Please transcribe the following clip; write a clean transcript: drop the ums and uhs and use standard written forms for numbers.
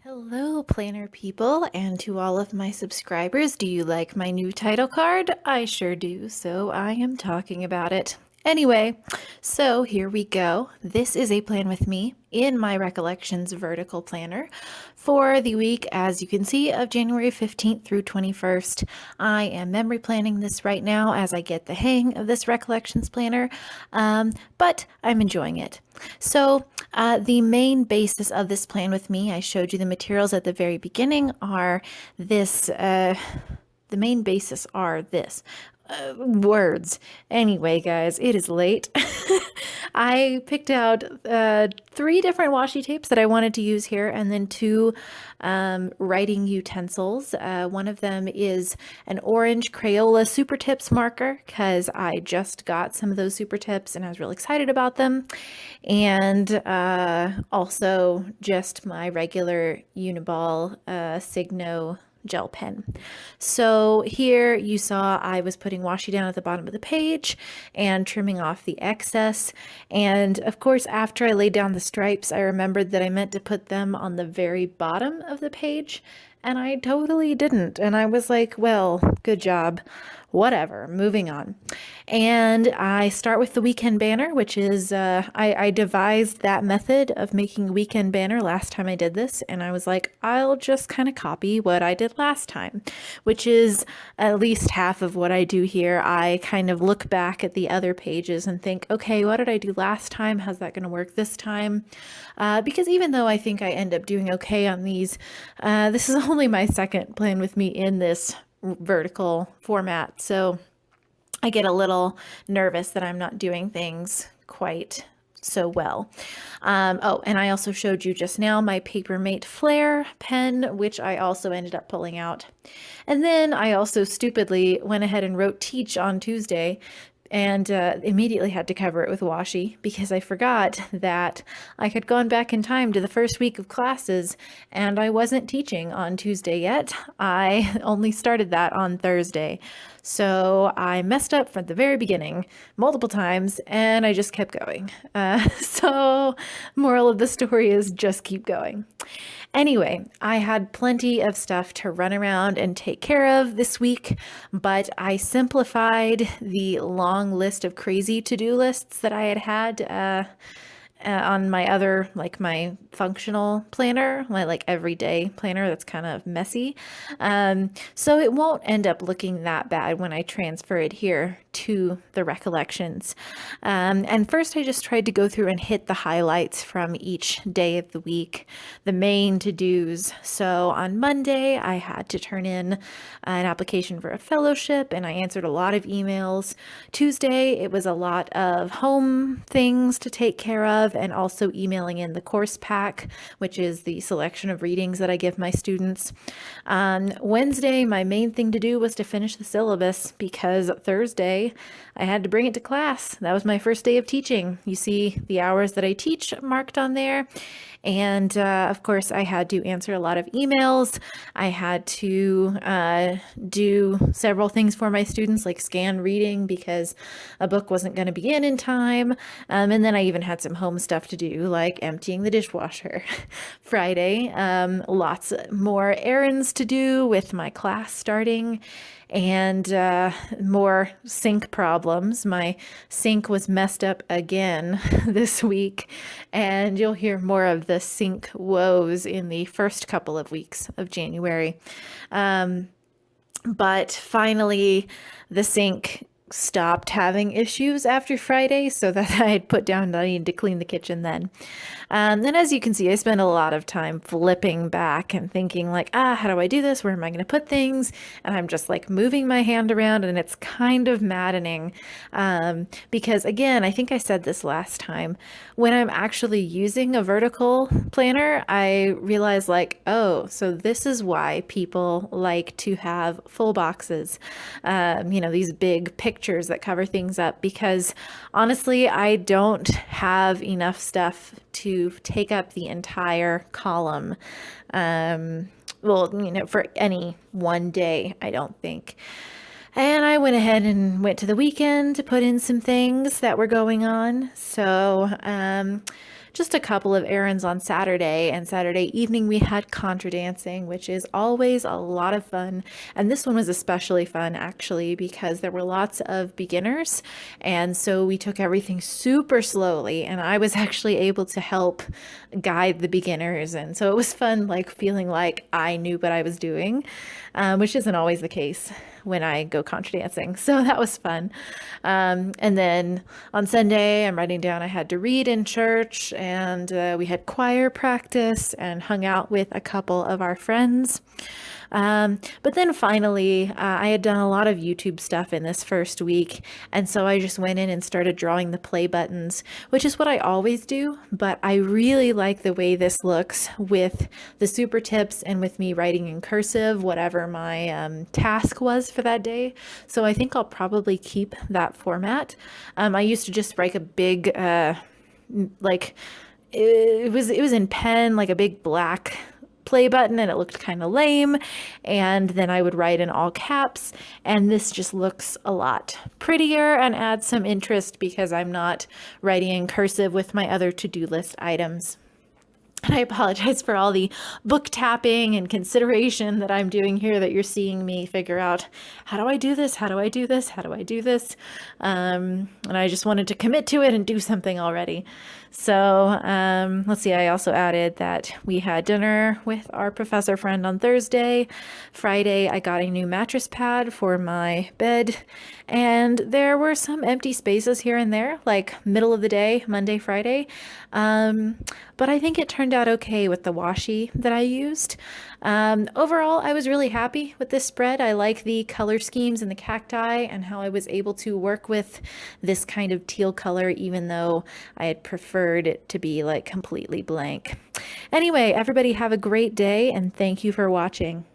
Hello, planner people, and to all of my subscribers. Do you like my new title card? I sure do, so I am talking about it. Anyway, so here we go. This is a plan with me in my Recollections vertical planner for the week, as you can see, of January 15th through 21st. I am memory planning this right now as I get the hang of this Recollections planner, but I'm enjoying it. So the main basis of this plan with me, I showed you the materials at the very beginning, are this, the main basis are this. Words. Anyway, guys, it is late. I picked out 3 different washi tapes that I wanted to use here, and then 2 writing utensils. One of them is an orange Crayola Super Tips marker, because I just got some of those Super Tips and I was really excited about them. And also just my regular Uniball Signo gel pen. So here you saw I was putting washi down at the bottom of the page and trimming off the excess. And of course, after I laid down the stripes, I remembered that I meant to put them on the very bottom of the page, and I totally didn't. And I was like, well, good job. Whatever, moving on. And I start with the weekend banner, which is, I devised that method of making a weekend banner last time I did this. And I was like, I'll just kind of copy what I did last time, which is at least half of what I do here. I kind of look back at the other pages and think, okay, what did I do last time? How's that going to work this time? Because even though I think I end up doing okay on these, this is only my second plan with me in this vertical format, so I get a little nervous that I'm not doing things quite so well. Oh, and I also showed you just now my Papermate Flare pen, which I also ended up pulling out. And then I also stupidly went ahead and wrote teach on Tuesday, and immediately had to cover it with washi because I forgot that I had gone back in time to the first week of classes and I wasn't teaching on Tuesday yet. I only started that on Thursday. So I messed up from the very beginning multiple times and I just kept going. So moral of the story is just keep going. Anyway, I had plenty of stuff to run around and take care of this week, but I simplified the long list of crazy to-do lists that I had on my other, like my functional planner, my like everyday planner that's kind of messy. So it won't end up looking that bad when I transfer it here to the Recollections. And first I just tried to go through and hit the highlights from each day of the week, the main to-dos. So on Monday, I had to turn in an application for a fellowship and I answered a lot of emails. Tuesday, it was a lot of home things to take care of and also emailing in the course pack, which is the selection of readings that I give my students. Wednesday, my main thing to do was to finish the syllabus because Thursday I had to bring it to class. That was my first day of teaching. You see the hours that I teach marked on there. And of course, I had to answer a lot of emails. I had to do several things for my students, like scan reading because a book wasn't going to be in time. And then I even had some home stuff to do, like emptying the dishwasher. Friday, lots more errands to do with my class starting and more sink problems. My sink was messed up again this week, and you'll hear more of the sink woes in the first couple of weeks of January. But finally, the sink stopped having issues after Friday, so that I had put down that I needed to clean the kitchen then. And as you can see, I spent a lot of time flipping back and thinking like, how do I do this? Where am I going to put things? And I'm just like moving my hand around and it's kind of maddening. Because again, I think I said this last time, when I'm actually using a vertical planner, I realize like, oh, so this is why people like to have full boxes, these big pictures that cover things up, because honestly, I don't have enough stuff to take up the entire column. For any one day, I don't think. And I went ahead and went to the weekend to put in some things that were going on. So just a couple of errands on Saturday, and Saturday evening we had contra dancing, which is always a lot of fun. And this one was especially fun actually because there were lots of beginners, and so we took everything super slowly, and I was actually able to help guide the beginners. And so it was fun, like feeling like I knew what I was doing, which isn't always the case when I go contra dancing. So that was fun. And then on Sunday, I'm writing down I had to read in church, and we had choir practice and hung out with a couple of our friends. But then finally, I had done a lot of YouTube stuff in this first week, and so I just went in and started drawing the play buttons, which is what I always do, but I really like the way this looks with the super tips and with me writing in cursive, whatever my task was for that day. So I think I'll probably keep that format. I used to just write a big, like, it was in pen, like a big black play button, and it looked kind of lame, and then I would write in all caps, and this just looks a lot prettier and adds some interest because I'm not writing in cursive with my other to-do list items. And I apologize for all the book tapping and consideration that I'm doing here, that you're seeing me figure out, how do I do this? How do I do this? How do I do this? And I just wanted to commit to it and do something already. So let's see, I also added that we had dinner with our professor friend on Thursday. Friday, I got a new mattress pad for my bed, and there were some empty spaces here and there, like middle of the day, Monday, Friday. But I think it turned out okay with the washi that I used. Overall, I was really happy with this spread. I like the color schemes and the cacti and how I was able to work with this kind of teal color, even though I had preferred it to be like completely blank. Anyway, everybody have a great day, and thank you for watching.